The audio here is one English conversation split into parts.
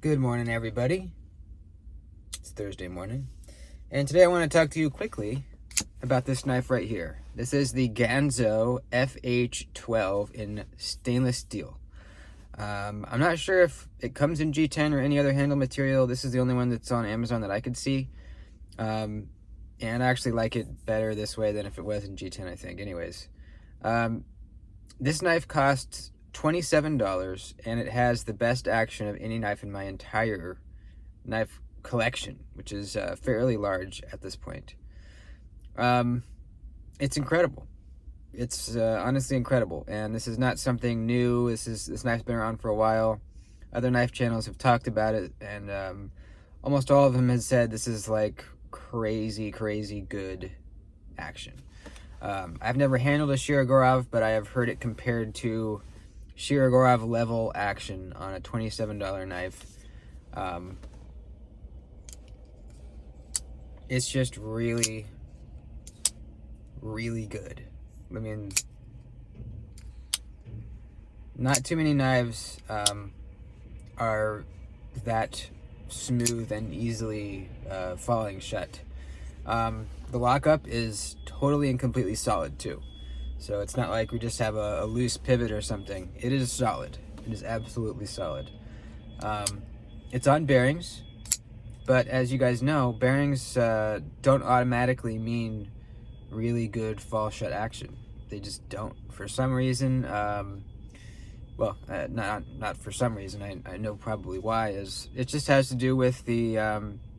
Good morning, everybody. It's Thursday morning, and today I want to talk to you quickly about this knife right here. This is the Ganzo FH12 in stainless steel. I'm not sure if it comes in G10 or any other handle material. This is the only one that's on Amazon that I could see, and I actually like it better this way than if it was in G10, I think. Anyways, this knife costs $27, and it has the best action of any knife in my entire knife collection, which is fairly large at this point. It's incredible. It's honestly incredible, and this is not something new. This knife's been around for a while. Other knife channels have talked about it, and almost all of them has said this is like crazy good action. I've never handled a Shirogorov, but I have heard it compared to Shirogorov level action on a $27 knife. It's just really good. I mean, not too many knives are that smooth and easily falling shut. The lockup is totally and completely solid too. So it's not like we just have a loose pivot or something. It is solid. It is absolutely solid. It's on bearings, but as you guys know, bearings don't automatically mean really good fall shut action. They just don't. For some reason, not for some reason, I know probably why, is it just has to do with the,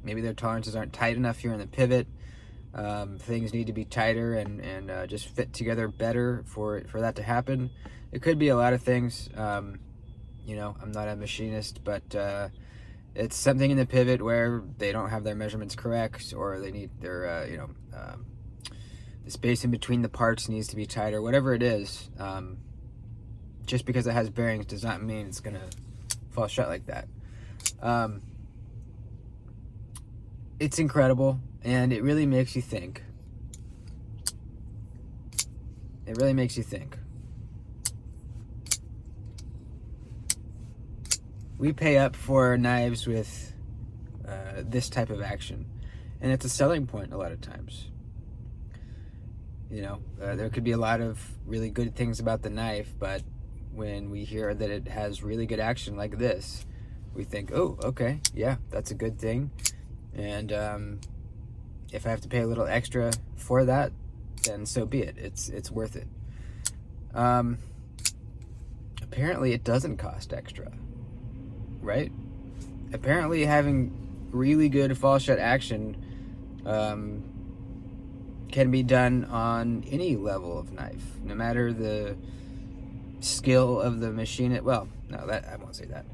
maybe their tolerances aren't tight enough here in the pivot. Things need to be tighter and just fit together better for that to happen. It could be a lot of things. You know, I'm not a machinist, but it's something in the pivot where they don't have their measurements correct, or they need their, the space in between the parts needs to be tighter, whatever it is. Just because it has bearings does not mean it's gonna fall shut like that. It's incredible, and it really makes you think. It really makes you think. We pay up for knives with this type of action, and it's a selling point a lot of times. You know, there could be a lot of really good things about the knife, but when we hear that it has really good action like this, we think, oh, okay, yeah, that's a good thing. And if I have to pay a little extra for that, then so be it. It's worth it. Apparently it doesn't cost extra, right? Apparently having really good fall shut action can be done on any level of knife, no matter the skill of the machinist. Well, no, that I won't say that.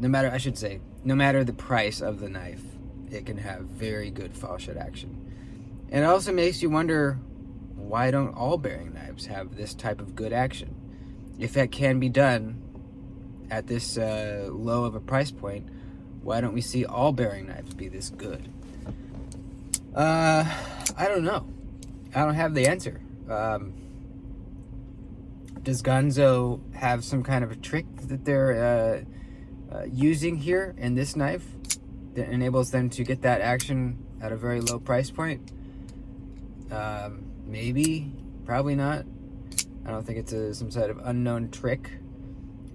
No matter the price of the knife, it can have very good fall shut action. And it also makes you wonder, why don't all bearing knives have this type of good action? If that can be done at this low of a price point, why don't we see all bearing knives be this good? I don't know. I don't have the answer. Does Ganzo have some kind of a trick that they're using here in this knife that enables them to get that action at a very low price point? Maybe, probably not. I don't think it's some sort of unknown trick.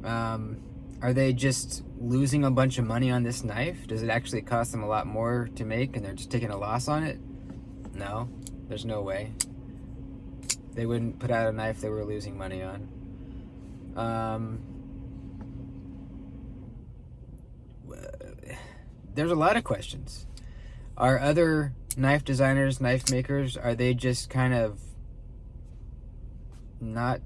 Are they just losing a bunch of money on this knife? Does it actually cost them a lot more to make and they're just taking a loss on it? No, there's no way. They wouldn't put out a knife they were losing money on. There's a lot of questions. Are other knife designers, knife makers, are they just kind of not...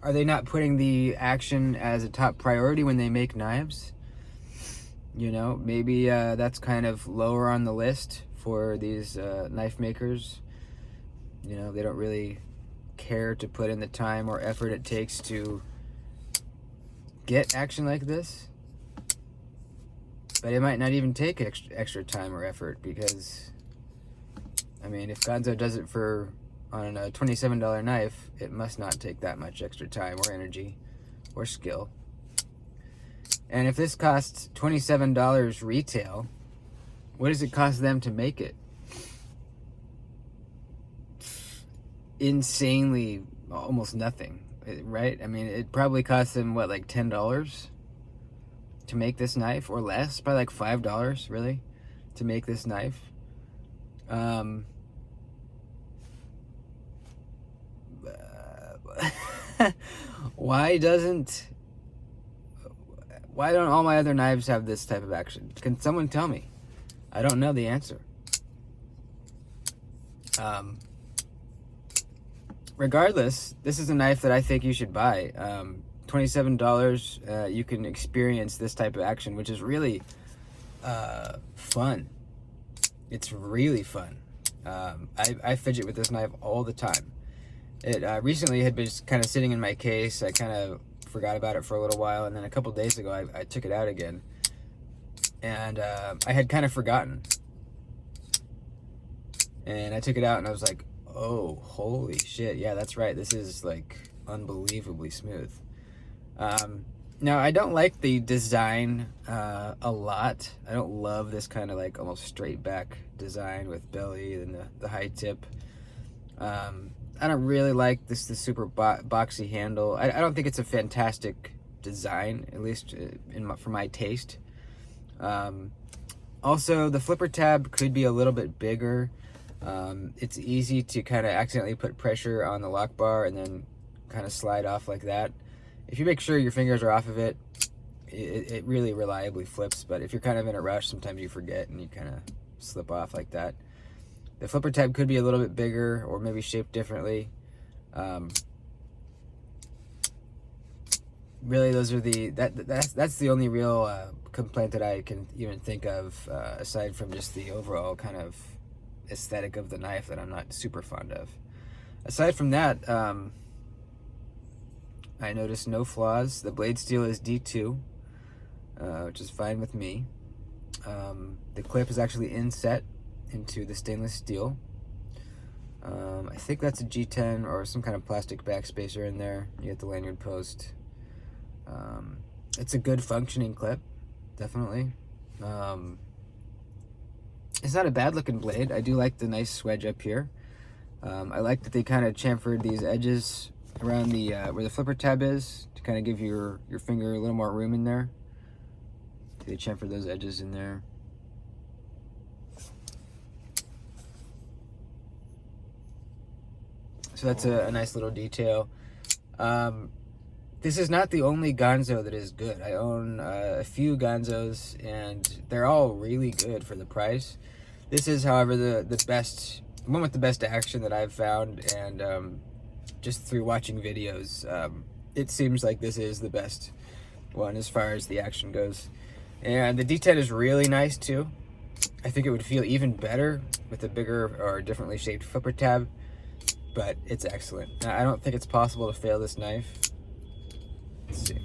Are they not putting the action as a top priority when they make knives? You know, maybe that's kind of lower on the list for these knife makers. You know, they don't really care to put in the time or effort it takes to get action like this. But it might not even take extra time or effort, because, I mean, if Ganzo does it on a $27 knife, it must not take that much extra time or energy or skill. And if this costs $27 retail, what does it cost them to make it? Insanely, almost nothing, right? I mean, it probably cost them, what, like $10 to make this knife, or less, probably like $5, really, to make this knife. Why don't all my other knives have this type of action? Can someone tell me? I don't know the answer. Regardless, this is a knife that I think you should buy. $27, you can experience this type of action, which is really fun. It's really fun. I fidget with this knife all the time. It recently had been just kind of sitting in my case. I kind of forgot about it for a little while, and then a couple days ago I took it out again, and I had kind of forgotten, and I took it out and I was like, oh, holy shit, yeah, that's right, this is like unbelievably smooth. Now, I don't like the design a lot. I don't love this kind of like almost straight back design with belly and the high tip. I don't really like the super boxy handle. I don't think it's a fantastic design, at least for my taste. Also, the flipper tab could be a little bit bigger. It's easy to kind of accidentally put pressure on the lock bar and then kind of slide off like that. If you make sure your fingers are off of it, it really reliably flips. But if you're kind of in a rush, sometimes you forget and you kind of slip off like that. The flipper tab could be a little bit bigger or maybe shaped differently. Really, those are that's the only real complaint that I can even think of, aside from just the overall kind of aesthetic of the knife that I'm not super fond of. Aside from that, I noticed no flaws. The blade steel is D2, which is fine with me. The clip is actually inset into the stainless steel. I think that's a G10 or some kind of plastic backspacer in there. You get the lanyard post. It's a good functioning clip, definitely. It's not a bad looking blade. I do like the nice swedge up here. I like that they kind of chamfered these edges around the where the flipper tab is to kind of give your finger a little more room in there. They chamfered those edges in there. So that's a nice little detail. This is not the only Ganzo that is good. I own a few Ganzos, and they're all really good for the price. This is, however, the best, one with the best action that I've found, and just through watching videos, it seems like this is the best one as far as the action goes. And the D10 is really nice too. I think it would feel even better with a bigger or differently shaped flipper tab, but it's excellent. Now, I don't think it's possible to fail this knife. Let's see.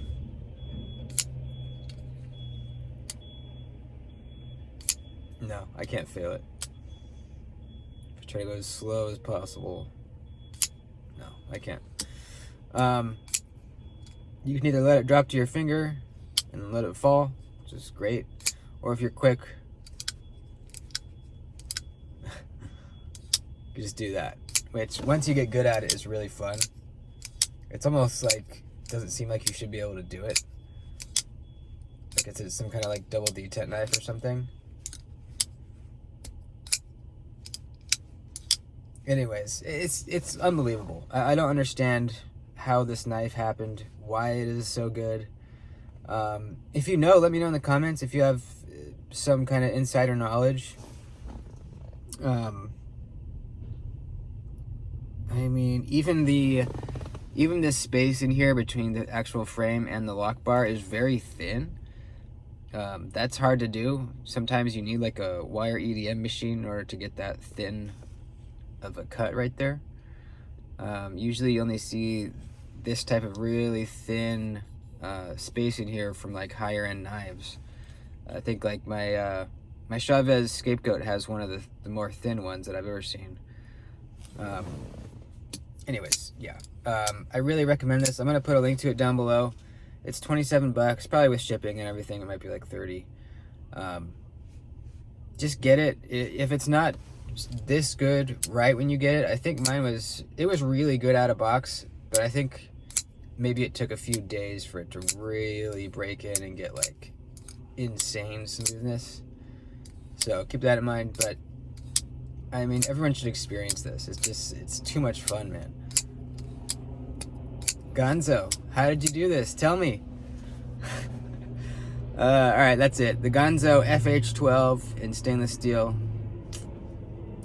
No, I can't fail it. I try to go as slow as possible. No, I can't. You can either let it drop to your finger and let it fall, which is great, or if you're quick, you just do that. Which, once you get good at it, is really fun. It's almost like, doesn't seem like you should be able to do it. Like it's some kind of like double detent knife or something. Anyways, it's unbelievable. I don't understand how this knife happened, why it is so good. If you know, let me know in the comments if you have some kind of insider knowledge. I mean, even this space in here between the actual frame and the lock bar is very thin. That's hard to do. Sometimes you need like a wire EDM machine in order to get that thin of a cut right there. Usually you only see this type of really thin space in here from like higher end knives. I think like my Chavez Scapegoat has one of the more thin ones that I've ever seen. Anyways, yeah. I really recommend this. I'm going to put a link to it down below. It's $27, probably with shipping and everything. It might be like 30. Just get it. If it's not this good right when you get it, I think mine was really good out of box, but I think maybe it took a few days for it to really break in and get like insane smoothness. So keep that in mind. But I mean, everyone should experience this. It's too much fun, man. Gonzo, how did you do this? Tell me. All right, that's it. The Gonzo FH12 in stainless steel.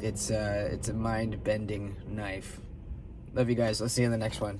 It's a mind-bending knife. Love you guys. I'll see you in the next one.